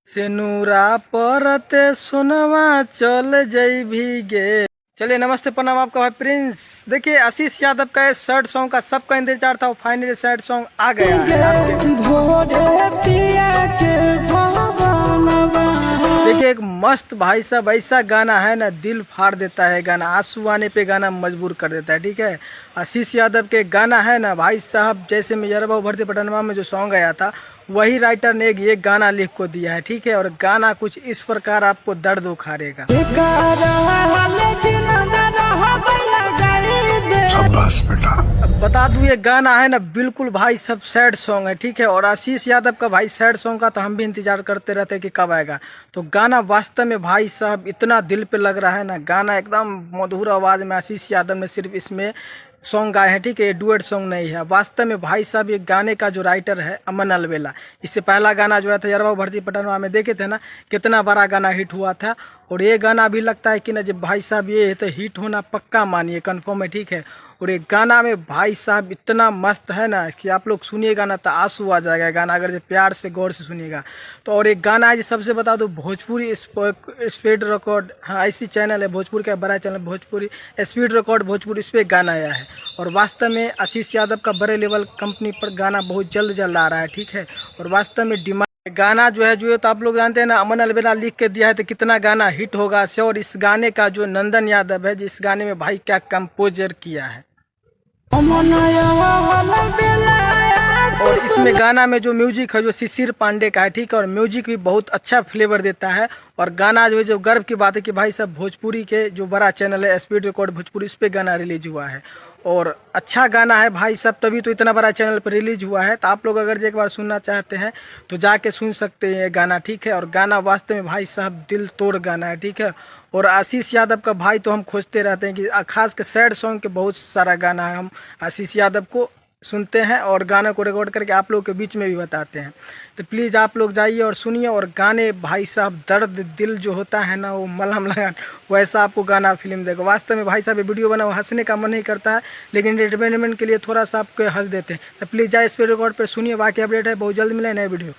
सेनुरा परते सोनवा चल जइभी गे। चलिए नमस्ते प्रणाम, आपका भाई प्रिंस। देखिए आशीष यादव का सैड सॉन्ग का सबका इंतजार था, फाइनली सैड सॉन्ग आ गया है। देखिए एक मस्त भाई साहब ऐसा गाना है ना, दिल फाड़ देता है गाना, आंसू आने पे गाना मजबूर कर देता है। ठीक है, आशीष यादव के गाना है ना भाई साहब, जैसे में यरबा भरती पटनवा में जो सॉन्ग आया था वही राइटर ने एक गाना लिख को दिया है। ठीक है, और गाना कुछ इस प्रकार आपको दर्द उखाड़ेगा। बता दूं ये गाना है ना बिल्कुल भाई सब सैड सॉन्ग है। ठीक है, और आशीष यादव का भाई सैड सॉन्ग का तो हम भी इंतजार करते रहते हैं कि कब आएगा। तो गाना वास्तव में भाई साहब इतना दिल पे लग रहा है ना, गाना एकदम मधुर आवाज में आशीष यादव ने सिर्फ इसमें सॉन्ग गाए हैं। ठीक है, ये डुएट सॉन्ग नहीं है। वास्तव में भाई साहब ये गाने का जो राइटर है अमन अलवेला, इससे पहला गाना जो है था यरबा भरती पटनवा में देखे थे ना, कितना बड़ा गाना हिट हुआ था। और ये गाना भी लगता है कि ना जब भाई साहब ये है तो हिट होना पक्का मानिए, कंफर्म है। ठीक है, और एक गाना में भाई साहब इतना मस्त है ना कि आप लोग सुनिएगा ना तो आंसू आ जाएगा गाना, अगर जो प्यार से गौर से सुनिएगा तो। और एक गाना है जो सबसे बता दो, भोजपुरी स्पीड रिकॉर्ड, हाँ ऐसी चैनल है भोजपुरी का बड़ा channel, Bhojpuri speed record Bhojpuri, इस पर गाना आया है। और वास्तव में आशीष यादव का बड़े लेवल कंपनी पर गाना बहुत जल्द आ रहा है। ठीक है, और वास्तव में डिमांड गाना जो है तो आप लोग जानते हैं ना, अमन अलवेला लिख के दिया है तो कितना गाना हिट होगा। और इस गाने का जो नंदन यादव है, जिस गाने में भाई क्या कंपोजर किया है। और इसमें गाना में जो म्यूजिक है जो शिशिर पांडे का है। ठीक है, और म्यूजिक भी बहुत अच्छा फ्लेवर देता है। और गाना जो है, जो गर्व की बात है कि भाई साहब भोजपुरी के जो बड़ा चैनल है स्पीड रिकॉर्ड भोजपुरी, इस पे गाना रिलीज हुआ है। और अच्छा गाना है भाई साहब, तभी तो इतना बड़ा चैनल पर रिलीज हुआ है। तो आप लोग अगर एक बार सुनना चाहते हैं तो जाके सुन सकते हैं ये गाना। ठीक है, और गाना वास्तव में भाई साहब दिल तोड़ गाना है। ठीक है, और आशीष यादव का भाई तो हम खोजते रहते हैं कि खास कर सैड सॉन्ग के बहुत सारा गाना है, हम आशीष यादव को सुनते हैं और गाने को रिकॉर्ड करके आप लोगों के बीच में भी बताते हैं। तो प्लीज़ आप लोग जाइए और सुनिए। और गाने भाई साहब दर्द दिल जो होता है ना, वो मलहम लगा वैसा आपको गाना फिल्म देगा। वास्तव में भाई साहब ये वीडियो बना हंसने का मन नहीं करता है, लेकिन एंटरटेनमेंट के लिए थोड़ा सा आपको हंस देते हैं। तो प्लीज़ जाइए इस पर रिकॉर्ड पर सुनिए। बाकी अपडेट है बहुत जल्द मिले नए वीडियो।